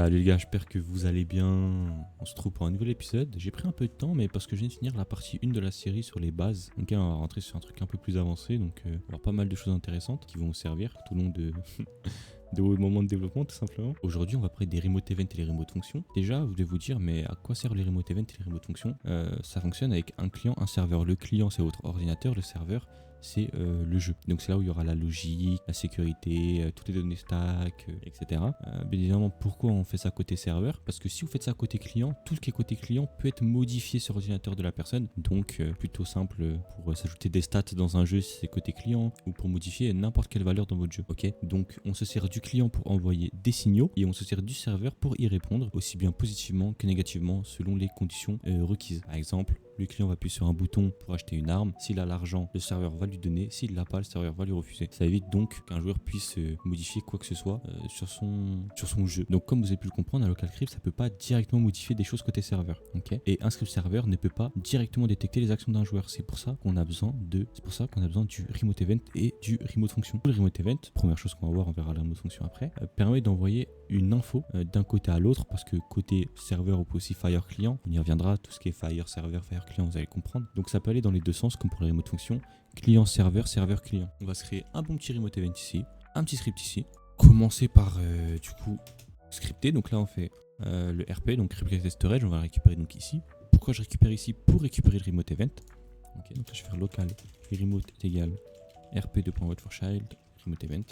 Salut les gars, j'espère que vous allez bien. On se retrouve pour un nouvel épisode. J'ai pris un peu de temps, mais parce que je viens de finir la partie 1 de la série sur les bases. Donc on va rentrer sur un truc un peu plus avancé. Donc on va avoir pas mal de choses intéressantes qui vont vous servir tout au long de vos moments de développement tout simplement. Aujourd'hui on va parler des remote events et les remote functions. Déjà vous devez vous dire mais à quoi servent les remote events et les remote functions. Ça fonctionne avec un client, un serveur. Le client c'est votre ordinateur, le serveur c'est le jeu. Donc c'est là où il y aura la logique, la sécurité, toutes les données stack, etc. Bien évidemment, pourquoi on fait ça côté serveur? Parce que si vous faites ça côté client, tout ce qui est côté client peut être modifié sur l'ordinateur de la personne. Donc plutôt simple pour s'ajouter des stats dans un jeu si c'est côté client ou pour modifier n'importe quelle valeur dans votre jeu. Ok, donc on se sert du client pour envoyer des signaux et on se sert du serveur pour y répondre aussi bien positivement que négativement selon les conditions requises. Par exemple, le client va appuyer sur un bouton pour acheter une arme. S'il a l'argent, le serveur va lui donner. S'il l'a pas, le serveur va lui refuser. Ça évite donc qu'un joueur puisse modifier quoi que ce soit sur son jeu. Donc comme vous avez pu le comprendre, un local script, ça peut pas directement modifier des choses côté serveur. Okay, et un script serveur ne peut pas directement détecter les actions d'un joueur. C'est pour ça qu'on a besoin du remote event et du remote function. Le remote event, première chose qu'on va voir, on verra la remote function après, permet d'envoyer une info d'un côté à l'autre, parce que côté serveur on peut aussi fire client. On y reviendra, tout ce qui est fire serveur, fire client, vous allez comprendre. Donc ça peut aller dans les deux sens, comme pour la remote function, client serveur, serveur client. On va se créer un bon petit remote event ici, un petit script ici. Commencer par du coup scripter. Donc là on fait le RP, donc replicated storage, on va récupérer donc ici. Pourquoi je récupère ici? Pour récupérer le remote event. Ok, donc là je vais faire local remote est égal rp2.wait for child remote event.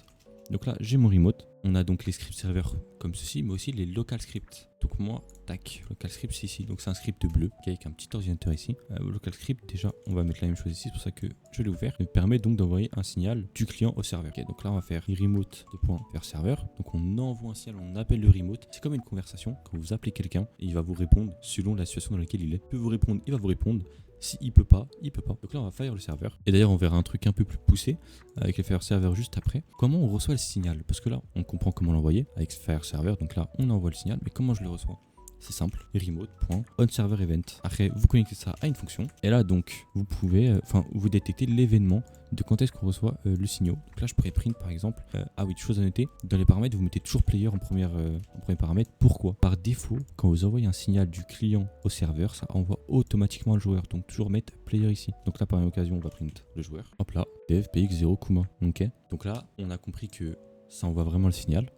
Donc là j'ai mon remote. On a donc les scripts serveurs comme ceci, mais aussi les local scripts. Donc moi, tac, local script c'est ici. Donc c'est un script bleu avec un petit ordinateur ici. Local script, déjà, on va mettre la même chose ici. C'est pour ça que je l'ai ouvert. Il permet donc d'envoyer un signal du client au serveur. Okay, donc là, on va faire remote vers serveur. Donc on envoie un signal, on appelle le remote. C'est comme une conversation. Quand vous appelez quelqu'un, il va vous répondre selon la situation dans laquelle il est. Il peut vous répondre, il va vous répondre. S'il peut pas, il peut pas. Donc là, on va fire le serveur. Et d'ailleurs, on verra un truc un peu plus poussé avec le fire serveur juste après. Comment on reçoit le signal? Parce que là, on comprend comment l'envoyer avec fire serveur. Donc là, on envoie le signal. Mais comment je le reçois? C'est simple, remote.onServerEvent. Après, vous connectez ça à une fonction. Et là, donc, vous pouvez, vous détectez l'événement de quand est-ce qu'on reçoit le signal. Donc là, je pourrais print par exemple. Ah oui, chose à noter. Dans les paramètres, vous mettez toujours player en premier paramètre. Pourquoi? Par défaut, quand vous envoyez un signal du client au serveur, ça envoie automatiquement le joueur. Donc toujours mettre player ici. Donc là, par une occasion, on va print le joueur. Hop là, dev px0 kuma. Ok. Donc là, on a compris que ça envoie vraiment le signal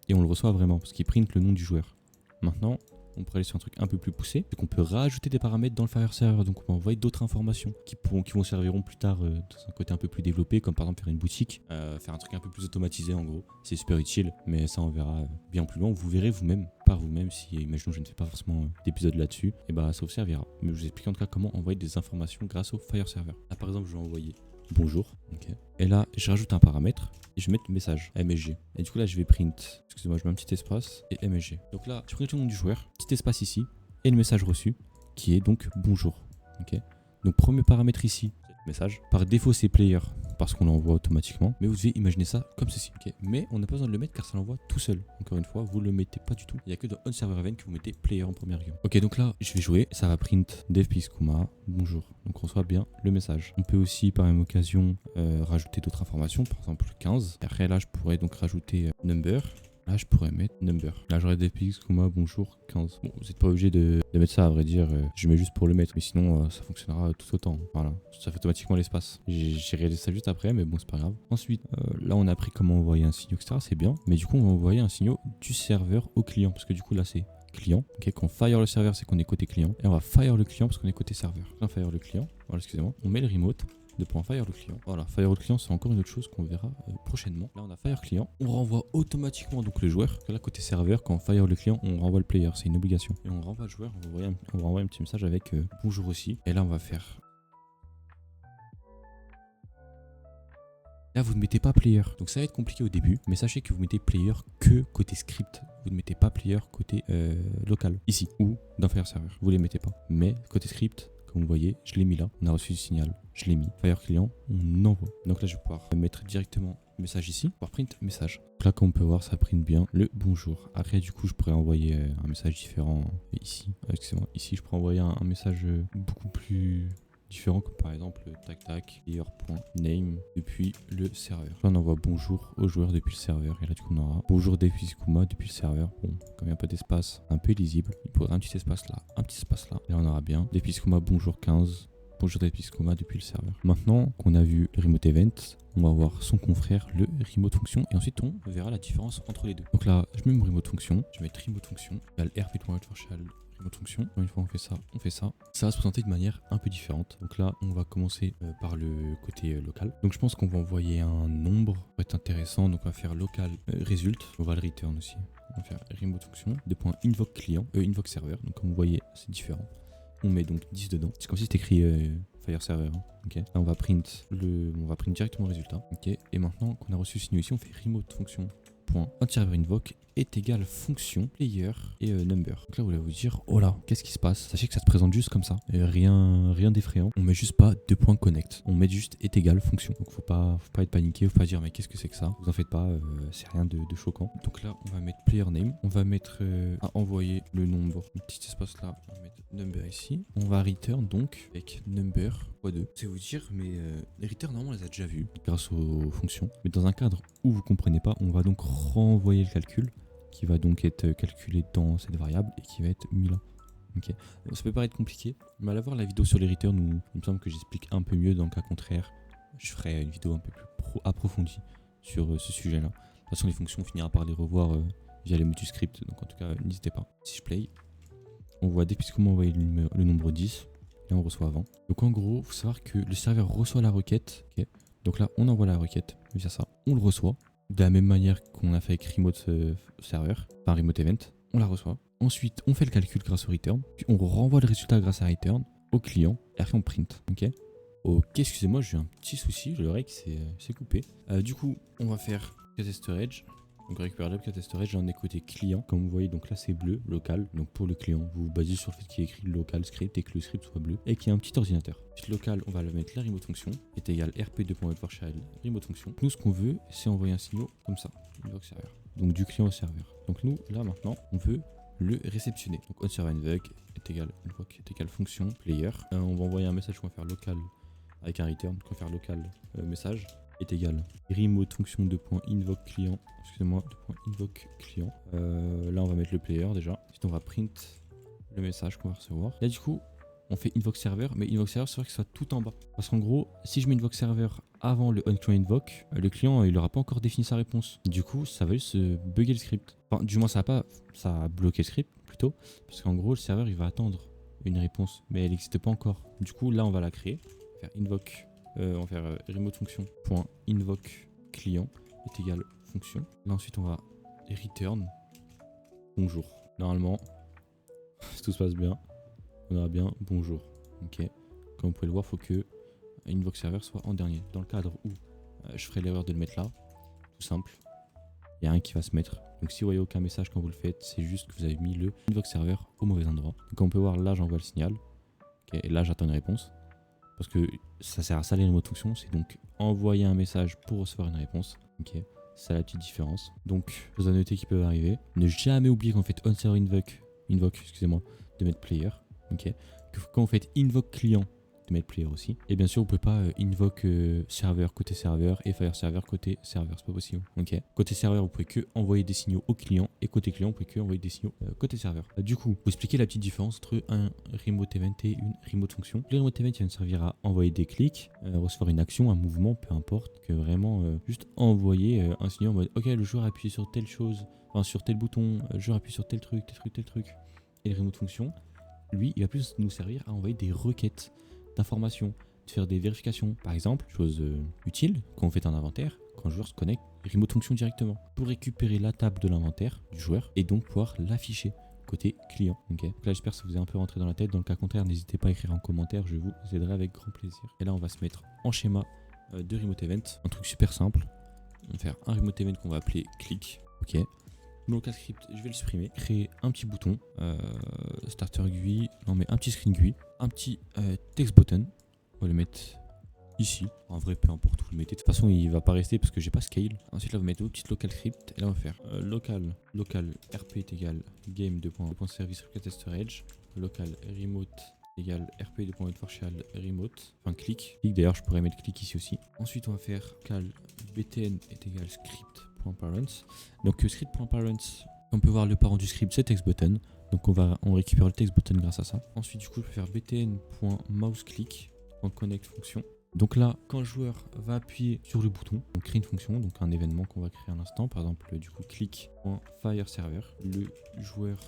et on le reçoit vraiment parce qu'il print le nom du joueur. Maintenant, on pourrait aller sur un truc un peu plus poussé, c'est qu'on peut rajouter des paramètres dans le fire server. Donc on peut envoyer d'autres informations qui vont serviront plus tard dans un côté un peu plus développé, comme par exemple faire une boutique, faire un truc un peu plus automatisé en gros. C'est super utile, mais ça on verra bien plus loin. Vous verrez vous-même, par vous-même, si imaginons je ne fais pas forcément d'épisode là-dessus, et bah ça vous servira. Mais je vous explique en tout cas comment envoyer des informations grâce au fire server. Là par exemple je vais envoyer bonjour, ok. Et là je rajoute un paramètre et je vais mettre message MSG. Et du coup là je vais print, excusez-moi, je mets un petit espace et MSG. Donc là je print le nom du joueur, petit espace ici et le message reçu qui est donc bonjour, ok. Donc premier paramètre ici, message. Par défaut c'est player parce qu'on l'envoie automatiquement, mais vous devez imaginer ça comme ceci, ok. Mais on n'a pas besoin de le mettre car ça l'envoie tout seul. Encore une fois, vous le mettez pas du tout. Il n'y a que dans onServerEvent que vous mettez player en premier argument. Ok, donc là je vais jouer, ça va print devpxkuma bonjour. Donc on reçoit bien le message. On peut aussi par même occasion rajouter d'autres informations, par exemple 15. Et après là je pourrais donc rajouter number. Là, je pourrais mettre number. Là, j'aurais devpxkuma bonjour 15. Bon, vous n'êtes pas obligé de mettre ça, à vrai dire. Je mets juste pour le mettre, mais sinon, ça fonctionnera tout autant. Voilà, ça fait automatiquement l'espace. J'ai réalisé ça juste après, mais bon, c'est pas grave. Ensuite, là, on a appris comment envoyer un signal, etc. C'est bien. Mais du coup, on va envoyer un signal du serveur au client. Parce que du coup, là, c'est client. Ok, quand on fire le serveur, c'est qu'on est côté client. Et on va fire le client parce qu'on est côté serveur. On fire le client. Voilà, excusez-moi. On met le remote. De fire le client. Voilà, fire le client, c'est encore une autre chose qu'on verra prochainement. Là, on a fire client. On renvoie automatiquement donc le joueur. Là, côté serveur, quand on fire le client, on renvoie le player. C'est une obligation. Et on renvoie le joueur. On va envoyer un petit message avec bonjour aussi. Et là, on va faire. Là, vous ne mettez pas player. Donc, ça va être compliqué au début. Mais sachez que vous mettez player que côté script. Vous ne mettez pas player côté local. Ici. Ou dans fire server. Vous ne les mettez pas. Mais côté script. Comme vous voyez, je l'ai mis là, on a reçu du signal, je l'ai mis, fire client, on envoie. Donc là je vais pouvoir mettre directement message ici, pouvoir print message. Donc là comme on peut voir ça print bien le bonjour. Après du coup je pourrais envoyer un message différent ici, excusez-moi, ici je pourrais envoyer un message beaucoup plus différents, comme par exemple tac tac, player.name depuis le serveur. Là, on envoie bonjour aux joueurs depuis le serveur. Et là, du coup, on aura bonjour Depiskuma depuis le serveur. Bon, comme il y a un peu d'espace, un peu illisible, il faudra un petit espace là, un petit espace là. Là, on aura bien Depiskuma bonjour 15. Bonjour Depiskuma depuis le serveur. Maintenant qu'on a vu le remote event, on va voir son confrère, le remote function, et ensuite on verra la différence entre les deux. Donc là, je mets mon remote function, je vais mettre remote function, égale rp.virtual remote function. Une fois on fait ça, on fait ça. Ça va se présenter de manière un peu différente. Donc là, on va commencer par le côté local. Donc je pense qu'on va envoyer un nombre, ça va être intéressant. Donc on va faire local result, on va le return aussi. On va faire remote function, .invoke client, invoke serveur. Donc comme vous voyez, c'est différent. On met donc 10 dedans. C'est comme si c'était écrit Fire Server. Hein. Okay. Là, on va print directement le résultat. Okay. Et maintenant qu'on a reçu le signal ici, on fait remote function. .server invoke est égal fonction player et number. Donc là, vous allez vous dire, oh là, qu'est-ce qui se passe? Sachez que ça se présente juste comme ça. Et rien d'effrayant. On met juste pas connect. On met juste est égal fonction. Donc faut pas être paniqué, faut pas dire mais qu'est-ce que c'est que ça? Vous en faites pas, c'est rien de choquant. Donc là, on va mettre player name. On va mettre à envoyer le nombre. Un petit espace là. On va mettre number ici. On va return donc avec number x2. C'est vous dire, mais les returns normalement on les a déjà vus grâce aux fonctions. Mais dans un cadre où vous comprenez pas, on va donc renvoyer le calcul qui va donc être calculé dans cette variable et qui va être mis là. Ok. Ça peut paraître compliqué, mais allez voir la vidéo sur les returns où il me semble que j'explique un peu mieux. Dans le cas contraire, je ferai une vidéo un peu plus approfondie sur ce sujet-là. De toute façon, les fonctions, on finira par les revoir via les modules script, donc en tout cas, n'hésitez pas. Si je play, on voit depuis comment envoyer le nombre 10, et on reçoit avant. Donc en gros, il faut savoir que le serveur reçoit la requête. Okay. Donc là, on envoie la requête via ça, on le reçoit. De la même manière qu'on a fait avec remote server, enfin remote event, on la reçoit. Ensuite, on fait le calcul grâce au return, puis on renvoie le résultat grâce à return au client, et après on print. Ok, excusez-moi, j'ai eu un petit souci, je l'oreille qui s'est coupé. Du coup, on va faire cache storage. Donc récupérer le cache storage, j'en ai côté client. Comme vous voyez, donc là c'est bleu, local. Donc pour le client, vous vous basez sur le fait qu'il y ait écrit local script et que le script soit bleu et qu'il y ait un petit ordinateur. Ensuite, local, on va le mettre la remote function est égal rp2.virtual remote function. Nous, ce qu'on veut, c'est envoyer un signal comme ça, invoke server. Donc du client au serveur. Donc nous, là maintenant, on veut le réceptionner. Donc on server invoke est égal fonction player. On va envoyer un message qu'on va faire local avec un return. On va faire local message est égal remote function .invoke client. Excusez-moi, .invoke client. Là, on va mettre le player déjà. Ensuite, on va print le message qu'on va recevoir. Là, du coup, on fait invoke server, mais invoke server, c'est vrai que ce soit tout en bas. Parce qu'en gros, si je mets invoke server avant le on-client invoke, le client, il n'aura pas encore défini sa réponse. Du coup, ça va juste bugger le script. Enfin, du moins, ça a bloqué le script plutôt. Parce qu'en gros, le serveur, il va attendre une réponse, mais elle n'existe pas encore. Du coup, là, on va la créer. Faire invoke. On va faire remote function .invoke client est égal fonction. Là ensuite on va return bonjour. Normalement, si tout se passe bien, on aura bien bonjour. Ok. Comme vous pouvez le voir, il faut que invoke server soit en dernier. Dans le cadre où je ferai l'erreur de le mettre là, tout simple, il n'y a rien qui va se mettre. Donc si vous voyez aucun message quand vous le faites, c'est juste que vous avez mis le invoke server au mauvais endroit. Donc comme on peut voir là, j'envoie le signal. Okay, et là j'attends une réponse. Parce que ça sert à ça les remote functions, c'est donc envoyer un message pour recevoir une réponse. Ok, c'est la petite différence. Donc, choses à noter qui peuvent arriver. Ne jamais oublier qu'en fait on-server invoke, excusez-moi, de mettre player. Ok, que quand vous faites invoke client, de mettre player aussi. Et bien sûr, vous pouvez pas invoke serveur côté serveur et fire server côté serveur, c'est pas possible. Ok. Côté serveur, vous pouvez que envoyer des signaux au client et côté client, vous pouvez que envoyer des signaux côté serveur. Du coup, pour expliquer la petite différence entre un remote event et une remote function. Le remote event, il va nous servir à envoyer des clics, recevoir une action, un mouvement, peu importe, que vraiment juste envoyer un signal en mode ok, le joueur appuie sur telle chose, enfin sur tel bouton, le joueur appuie sur tel truc. Et le remote function, lui, il va plus nous servir à envoyer des requêtes d'informations, de faire des vérifications. Par exemple, chose utile, quand on fait un inventaire, quand le joueur se connecte, remote function directement pour récupérer la table de l'inventaire du joueur et donc pouvoir l'afficher côté client. Okay. Donc là, j'espère que ça vous est un peu rentré dans la tête. Dans le cas contraire, n'hésitez pas à écrire en commentaire, je vous aiderai avec grand plaisir. Et là, on va se mettre en schéma de remote event. Un truc super simple. On va faire un remote event qu'on va appeler click. Ok. Mon local script, je vais le supprimer. Créer un petit bouton, starter GUI, non mais un petit screen GUI, un petit text button. On va le mettre ici. En vrai, peu importe où vous le mettez. De toute façon, il va pas rester parce que j'ai pas scale. Ensuite, là, vous mettez vos petites local script. Et là, on va faire local rp est égal game .service request storage. Local remote égale rp2.partial remote, enfin click. D'ailleurs, je pourrais mettre click ici aussi. Ensuite, on va faire cal btn est égal script.parents. Donc script.parents, on peut voir le parent du script, c'est textbutton. Donc on récupère le textbutton grâce à ça. Ensuite, du coup, je peux faire btn.mouseclick.connect fonction. Donc là, quand le joueur va appuyer sur le bouton, on crée une fonction, donc un événement qu'on va créer à l'instant. Par exemple, du coup, click.fireServer. Le joueur.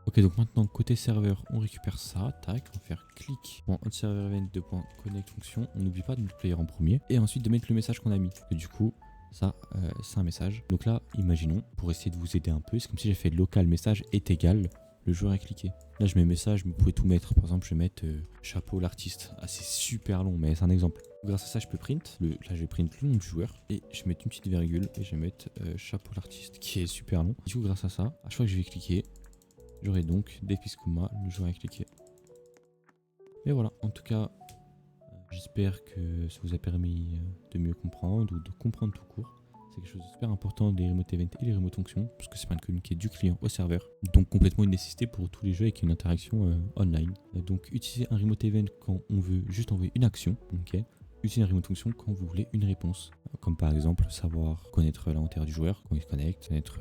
Ok, donc maintenant, côté serveur, on récupère ça. Tac, on va faire click.onServerEvent.connect fonction. On n'oublie pas de mettre le player en premier. Et ensuite de mettre le message qu'on a mis. Et du coup, ça, c'est un message. Donc là, imaginons, pour essayer de vous aider un peu, c'est comme si j'ai fait local message est égal. Le joueur a cliqué. Là, je mets message, mais vous pouvez tout mettre. Par exemple, je vais mettre chapeau l'artiste. Ah, c'est super long, mais c'est un exemple. Grâce à ça, je peux print. Là, je vais print le nom du joueur et je vais mettre une petite virgule et je vais mettre chapeau l'artiste qui est super long. Du coup, grâce à ça, à chaque fois que je vais cliquer, j'aurai donc Depiscoma, le joueur a cliqué. Et voilà, en tout cas, j'espère que ça vous a permis de mieux comprendre ou de comprendre tout court. C'est quelque chose de super important, les remote events et les remote fonctions, parce que c'est pas de communiquer du client au serveur. Donc complètement une nécessité pour tous les jeux avec une interaction online. Donc utiliser un remote event quand on veut juste envoyer une action, ok. Utiliser un remote function quand vous voulez une réponse. Comme par exemple savoir connaître l'inventaire du joueur quand il se connecte, connaître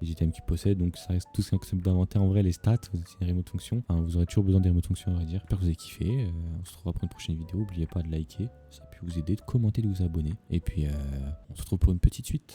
les items qu'il possède. Donc ça reste tout ce concept d'inventaire en vrai, les stats, vous utilisez une remote function. Enfin, vous aurez toujours besoin des remote functions à vrai dire. J'espère que vous avez kiffé. On se retrouvera pour une prochaine vidéo. N'oubliez pas de liker, ça a pu vous aider, de commenter, de vous abonner. Et puis on se retrouve pour une petite suite.